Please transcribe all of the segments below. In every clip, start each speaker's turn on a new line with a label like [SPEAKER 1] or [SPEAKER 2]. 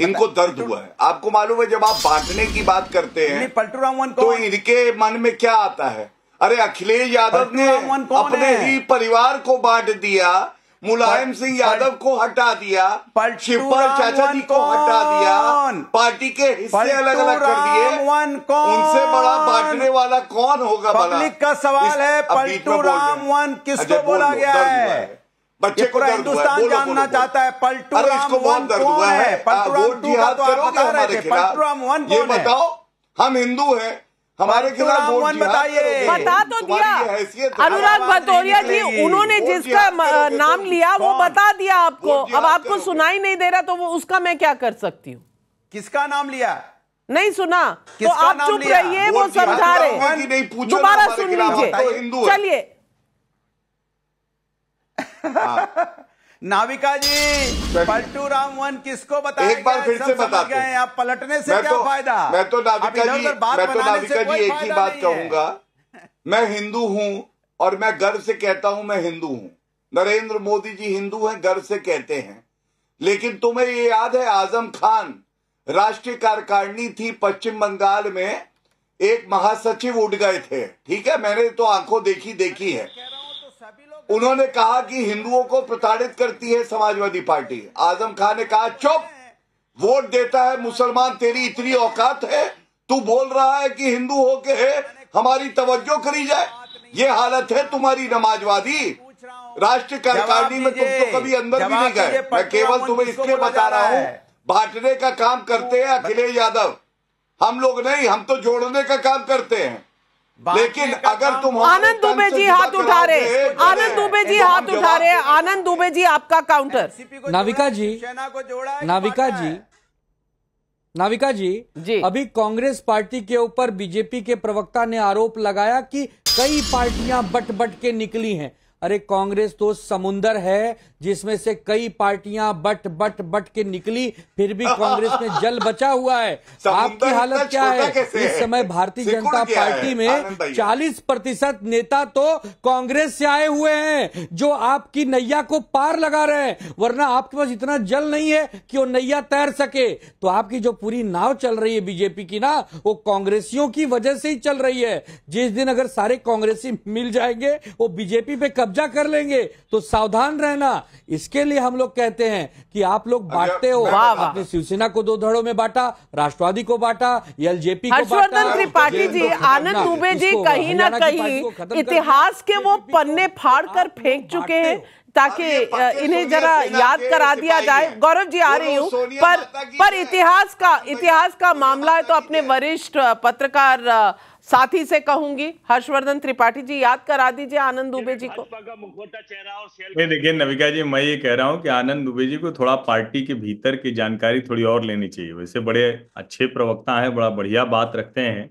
[SPEAKER 1] इनको दर्द हुआ है। आपको मालूम है जब आप बांटने की बात करते हैं तो इनके मन में क्या आता है? अरे अखिलेश यादव ने अपने ही परिवार को बांट दिया, मुलायम सिंह यादव को हटा दिया, शिवपाल चाचा जी को हटा दिया, पार्टी के हिस्से अलग अलग कर दिए। उनसे बड़ा बांटने वाला कौन होगा भला?
[SPEAKER 2] पब्लिक का सवाल है, पलटू राम वन किसको बोला गया है?
[SPEAKER 1] बच्चे को
[SPEAKER 2] हिंदुस्तान जानना चाहता है पलटू राम वन कौन है? पलटू राम टू का तो आप बता रहे थे, पलटू राम वन कौन है?
[SPEAKER 1] ये बताओ, हम हिंदू हैं, हमारे खिलाफ वोट
[SPEAKER 2] बताइए।
[SPEAKER 3] बता तो दिया अनुराग भदौरिया जी, उन्होंने जिसका नाम लिया वो बता दिया आपको। अब आपको सुनाई नहीं दे रहा तो वो उसका मैं क्या कर सकती हूँ?
[SPEAKER 2] किसका नाम लिया?
[SPEAKER 3] नहीं सुना तो आप चुप रहिए, वो समझा रहे, दोबारा सुन लीजिए। चलिए
[SPEAKER 2] नाविका जी, पलटू राम वन किसको बताया?
[SPEAKER 1] एक बार फिर से बताते हैं।
[SPEAKER 2] आप पलटने से क्या फायदा?
[SPEAKER 1] मैं तो नाविका जी एक ही बात कहूंगा, मैं हिंदू हूं और मैं गर्व से कहता हूं मैं हिंदू हूं। नरेंद्र मोदी जी हिंदू हैं, गर्व से कहते हैं। लेकिन तुम्हें ये याद है आजम खान राष्ट्रीय कार्यकारिणी थी पश्चिम बंगाल में, एक महासचिव उठ गए थे, ठीक है, मैंने तो आंखों देखी है। उन्होंने कहा कि हिंदुओं को प्रताड़ित करती है समाजवादी पार्टी। आजम खान ने कहा चुप, वोट देता है मुसलमान, तेरी इतनी औकात है, तू बोल रहा है कि हिंदू होके है हमारी तवज्जो करी जाए? ये हालत है तुम्हारी नमाजवादी। राष्ट्रीय कार्यकारिणी में तुम तो कभी अंदर भी नहीं गए। मैं केवल तुम्हें इसलिए बता रहा हूँ, बांटने का काम करते हैं अखिलेश यादव, हम लोग नहीं, हम तो जोड़ने का काम करते हैं। लेकिन अगर तुम
[SPEAKER 3] आनंद दुबे जी हाथ उठा रहे, आनंद दुबे जी हाथ उठा रहे, आनंद दुबे जी आपका काउंटर।
[SPEAKER 4] नाविका जी, नाविका जी, अभी कांग्रेस पार्टी के ऊपर बीजेपी के प्रवक्ता ने आरोप लगाया कि कई पार्टियां बट बट के निकली हैं। अरे कांग्रेस तो समुंदर है जिसमें से कई पार्टियां बट बट बट के निकली, फिर भी कांग्रेस में जल बचा हुआ है। आपकी हालत क्या है इस समय? भारतीय जनता पार्टी में 40% नेता तो कांग्रेस से आए हुए हैं जो आपकी नैया को पार लगा रहे हैं, वरना आपके पास इतना जल नहीं है कि वो नैया तैर सके। तो आपकी जो पूरी नाव चल रही है बीजेपी की ना, वो कांग्रेसियों की वजह से ही चल रही है। जिस दिन अगर सारे कांग्रेसी मिल जाएंगे वो बीजेपी पे कब्जा कर लेंगे, तो सावधान रहना। इसके लिए हम लोग कहते हैं कि आप लोग बांटते हो, आपने शिवसेना को 2 धड़ों में बांटा, राष्ट्रवादी को बांटा, एलजेपी को बांटा।
[SPEAKER 3] हर्षवर्धन त्रिपाठी जी, आनंद दुबे जी कहीं ना कहीं इतिहास के वो पन्ने फाड़ कर फेंक चुके हैं ताकि इन्हें जरा याद करा दिया जाए। गौरव जी आ रही हूँ, पर इतिहास का मामला है तो अपने वरिष्ठ पत्रकार साथी से कहूंगी, हर्षवर्धन त्रिपाठी जी याद करा दीजिए आनंद दुबे जी को।
[SPEAKER 5] देखिए नविका जी, मैं ये कह रहा हूँ कि आनंद दुबे जी को थोड़ा पार्टी के भीतर की जानकारी थोड़ी और लेनी चाहिए। वैसे बड़े अच्छे प्रवक्ता हैं, बड़ा बढ़िया बात रखते हैं,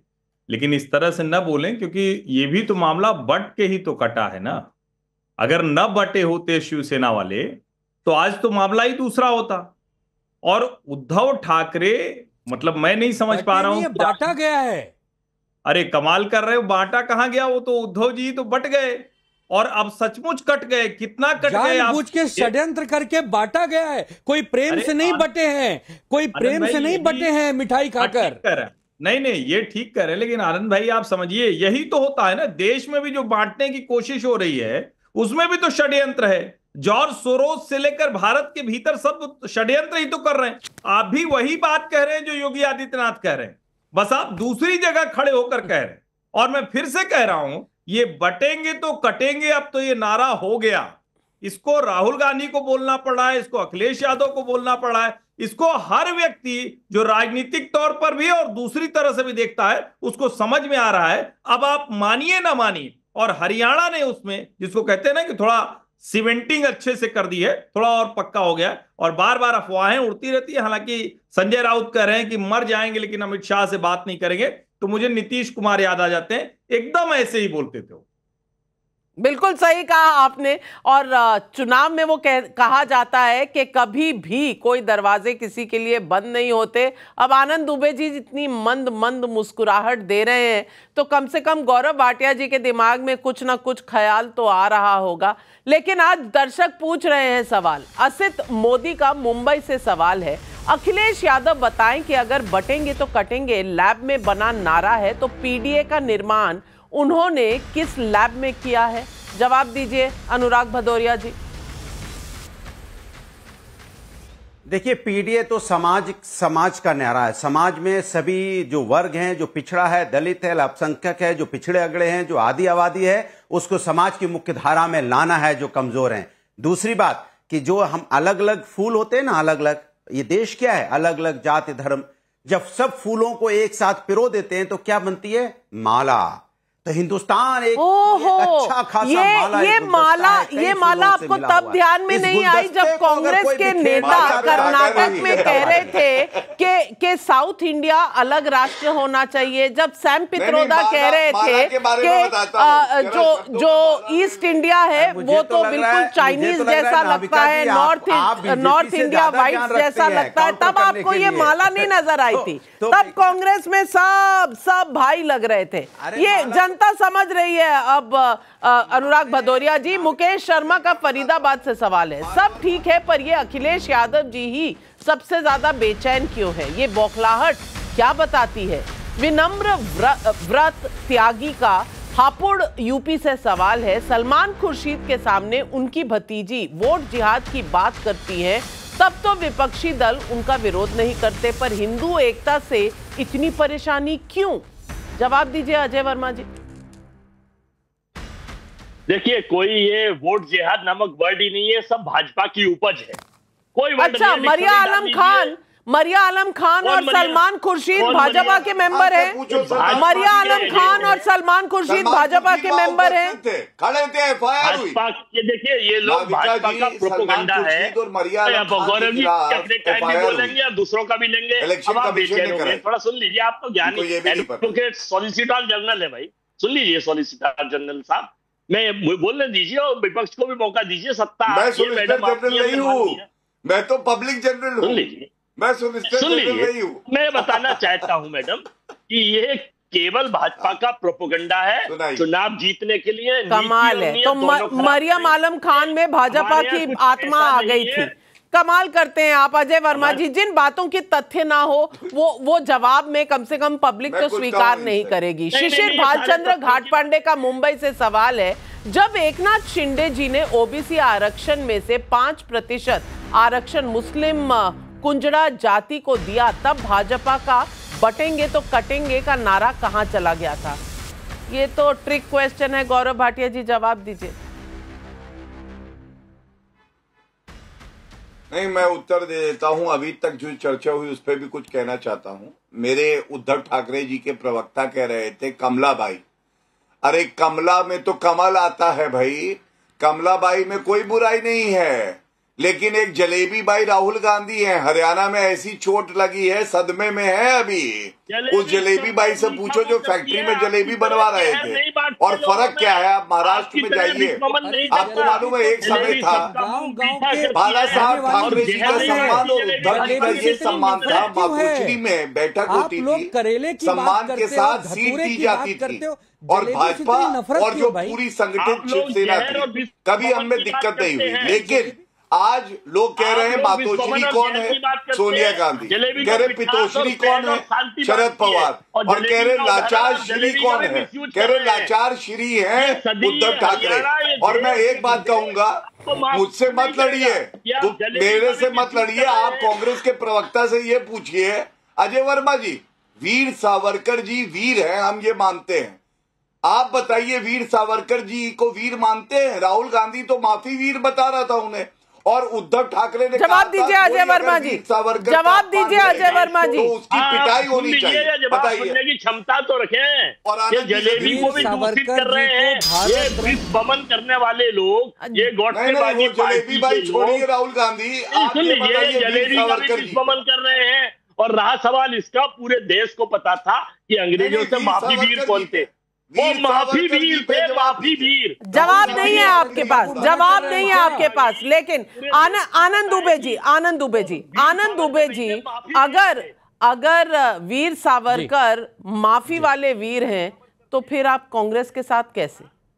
[SPEAKER 5] लेकिन इस तरह से न बोलें, क्योंकि ये भी तो मामला बट के ही तो कटा है ना। अगर न बटे होते शिवसेना वाले तो आज तो मामला ही दूसरा होता। और उद्धव ठाकरे, मतलब मैं नहीं समझ पा रहा हूं,
[SPEAKER 4] बांटा गया है।
[SPEAKER 5] अरे कमाल कर रहे हो, बांटा कहां गया? वो तो उद्धव जी तो बट गए और अब सचमुच कट गए। कितना कट गए?
[SPEAKER 4] जानबूझ के षड्यंत्र करके बांटा गया है, कोई प्रेम से नहीं बटे हैं, कोई प्रेम से नहीं बटे हैं मिठाई खाकर।
[SPEAKER 5] नहीं, ये ठीक कर रहे हैं, लेकिन आनंद भाई आप समझिए, यही तो होता है ना। देश में भी जो बांटने की कोशिश हो रही है उसमें भी तो षड्यंत्र है। जॉर्ज सोरोस से लेकर भारत के भीतर सब षड्यंत्र ही तो कर रहे हैं। आप भी वही बात कह रहे हैं जो योगी आदित्यनाथ कह रहे हैं, बस आप दूसरी जगह खड़े होकर कह रहे हैं। और मैं फिर से कह रहा हूं, ये बटेंगे तो कटेंगे, अब तो ये नारा हो गया। इसको राहुल गांधी को बोलना पड़ रहा है, इसको अखिलेश यादव को बोलना पड़ रहा है, इसको हर व्यक्ति जो राजनीतिक तौर पर भी और दूसरी तरह से भी देखता है उसको समझ में आ रहा है। अब आप मानिए ना मानिए, और हरियाणा ने उसमें जिसको कहते हैं ना कि थोड़ा सीमेंटिंग अच्छे से कर दी है, थोड़ा और पक्का हो गया। और बार बार अफवाहें उड़ती रहती है। हालांकि संजय राउत कह रहे हैं कि मर जाएंगे लेकिन अमित शाह से बात नहीं करेंगे, तो मुझे नीतीश कुमार याद आ जाते हैं, एकदम ऐसे ही बोलते थे।
[SPEAKER 3] बिल्कुल सही कहा आपने। और चुनाव में वो कहा जाता है कि कभी भी कोई दरवाजे किसी के लिए बंद नहीं होते। अब आनंद दुबे जी जितनी मंद मंद मुस्कुराहट दे रहे हैं तो कम से कम गौरव भाटिया जी के दिमाग में कुछ ना कुछ ख्याल तो आ रहा होगा। लेकिन आज दर्शक पूछ रहे हैं सवाल। असित मोदी का मुंबई से सवाल है, अखिलेश यादव बताएं कि अगर बटेंगे तो कटेंगे लैब में बना नारा है तो पीडीए का निर्माण उन्होंने किस लैब में किया है? जवाब दीजिए अनुराग भदौरिया जी।
[SPEAKER 2] देखिए, पीडीए तो समाज का नारा है। समाज में सभी जो वर्ग हैं, जो पिछड़ा है, दलित है, अल्पसंख्यक है, जो पिछड़े अगड़े हैं, जो आदि आबादी है, उसको समाज की मुख्य धारा में लाना है, जो कमजोर हैं। दूसरी बात कि जो हम अलग अलग फूल होते हैं ना, अलग अलग, ये देश क्या है, अलग अलग जाति धर्म, जब सब फूलों को एक साथ पिरो देते हैं तो क्या बनती है? माला। तो हिंदुस्तान एक अच्छा खासा
[SPEAKER 3] ये माला आपको तब ध्यान में नहीं आई जब कांग्रेस के नेता कर्नाटक में कह रहे थे कि साउथ इंडिया अलग राष्ट्र होना चाहिए, जब सैम पित्रोदा कह रहे थे कि जो ईस्ट इंडिया है वो तो बिल्कुल चाइनीज जैसा लगता है, नॉर्थ इंडिया व्हाइट जैसा लगता है, तब आपको ये माला नहीं नजर आई थी। तब कांग्रेस में सब भाई लग रहे थे। ये जनता समझ रही है। अब अनुराग भदौरिया जी, मुकेश शर्मा का फरीदाबाद से सवाल है, सब ठीक है पर ये अखिलेश यादव जी ही सबसे ज्यादा बेचैन क्यों है? ये बौखलाहट क्या बताती है? विनम्र व्रत त्यागी का हापुड़ यूपी से सवाल है, सलमान खुर्शीद के सामने उनकी भतीजी वोट जिहाद की बात करती है तब तो विपक्षी दल उनका विरोध नहीं करते, पर हिंदू एकता से इतनी परेशानी क्यों? जवाब दीजिए अजय वर्मा जी।
[SPEAKER 6] देखिए, कोई ये वोट जिहाद नामक वर्ड ही नहीं है, सब भाजपा की उपज है। कोई वर्ड
[SPEAKER 3] अच्छा, मरिया आलम खान और सलमान खुर्शीद भाजपा के मेंबर हैं। मरिया आलम खान और सलमान खुर्शीद भाजपा के मेंबर हैं।
[SPEAKER 6] भाजपा के, देखिए ये लोग भाजपा का प्रोपेगेंडा है। गौरव जी अपने टाइम भी बोलेंगे और दूसरों का भी लेंगे। अब आप बेचैन हो गए, थोड़ा सुन लीजिए। आप तो ज्ञानी एडवोकेट सॉलिसिटर जनरल है भाई, सुन लीजिए सॉलिसिटर जनरल साहब, मैं बोलने दीजिए और विपक्ष को भी मौका दीजिए। सत्ता
[SPEAKER 1] मैं सॉलिसिटर जनरल नहीं हूँ, मैं तो पब्लिक जनरल हूँ।
[SPEAKER 6] सुन लीजिए,
[SPEAKER 1] मैं सॉलिसिटर जनरल नहीं हूँ।
[SPEAKER 6] मैं बताना चाहता हूँ मैडम कि ये केवल भाजपा का प्रोपेगेंडा है चुनाव जीतने के लिए।
[SPEAKER 3] कमाल है। तो मरियम आलम खान में भाजपा की आत्मा आ गई थी। कमाल करते हैं आप अजय वर्मा जी। जिन बातों की तथ्य ना हो वो जवाब में कम से कम पब्लिक तो स्वीकार नहीं करेगी। शिशिर भालचंद्र घाटपांडे का मुंबई से सवाल है, जब एकनाथ शिंदे जी ने ओबीसी आरक्षण में से 5% आरक्षण मुस्लिम कुंजड़ा जाति को दिया, तब भाजपा का बटेंगे तो कटेंगे का नारा कहां चला गया था? ये तो ट्रिक क्वेश्चन है। गौरव भाटिया जी जवाब दीजिए।
[SPEAKER 1] नहीं, मैं उत्तर दे देता हूं। अभी तक जो चर्चा हुई उस पर भी कुछ कहना चाहता हूं। मेरे उद्धव ठाकरे जी के प्रवक्ता कह रहे थे कमलाबाई। अरे कमला में तो कमल आता है भाई, कमलाबाई में कोई बुराई नहीं है। लेकिन एक जलेबी बाई राहुल गांधी है, हरियाणा में ऐसी चोट लगी है, सदमे में है अभी। उस जलेबी बाई से पूछो जो फैक्ट्री में जलेबी बनवा रहे थे। और फर्क क्या है, आप महाराष्ट्र में जाइए, आपको मालूम है एक समय था बाला साहब ठाकरे जी का सम्मान और उद्धव जी का ये सम्मान था। मातोश्री में बैठक होती थी, सम्मान के साथ सीट दी जाती थी। और भाजपा और जो पूरी संगठित शिवसेना थी, कभी हमें दिक्कत नहीं हुई। लेकिन आज लोग कह रहे हैं मातोश्री कौन है? सोनिया गांधी। कह रहे पितोश्री कौन है? शरद पवार। और कह रहे लाचार श्री कौन है? कह रहे लाचार श्री है उद्धव ठाकरे। और मैं एक बात कहूंगा, मुझसे मत लड़िए, मेरे से मत लड़िए, आप कांग्रेस के प्रवक्ता से ये पूछिए। अजय वर्मा जी, वीर सावरकर जी वीर हैं, हम ये मानते हैं। आप बताइए, वीर सावरकर जी को वीर मानते हैं? राहुल गांधी तो माफी वीर बता रहा था उन्हें। और उद्धव ठाकरे ने
[SPEAKER 3] जवाब दीजिए अजय वर्मा जी, जवाब दीजिए अजय वर्मा जी।
[SPEAKER 1] तो उसकी पिटाई होनी चाहिए।
[SPEAKER 6] बताइए की क्षमता तो रखें। और ये जलेबी को भी दूषित कर रहे हैं, ये विश्व बमन करने वाले लोग, ये गॉडसेबाजी
[SPEAKER 1] जलेबी भाई छोड़िए राहुल गांधी,
[SPEAKER 6] सुन लीजिए, जलेबी का भी विश्व बमन कर रहे हैं। और रहा सवाल इसका, पूरे देश को पता था कि अंग्रेजों से माफी वीर कौन थे। वो माफी वीर थे, माफी वीर।
[SPEAKER 3] जवाब नहीं है आपके पास, जवाब नहीं है आपके पास। लेकिन आनंद दुबे जी, अगर वीर सावरकर माफी वाले वीर हैं तो फिर आप कांग्रेस के साथ कैसे?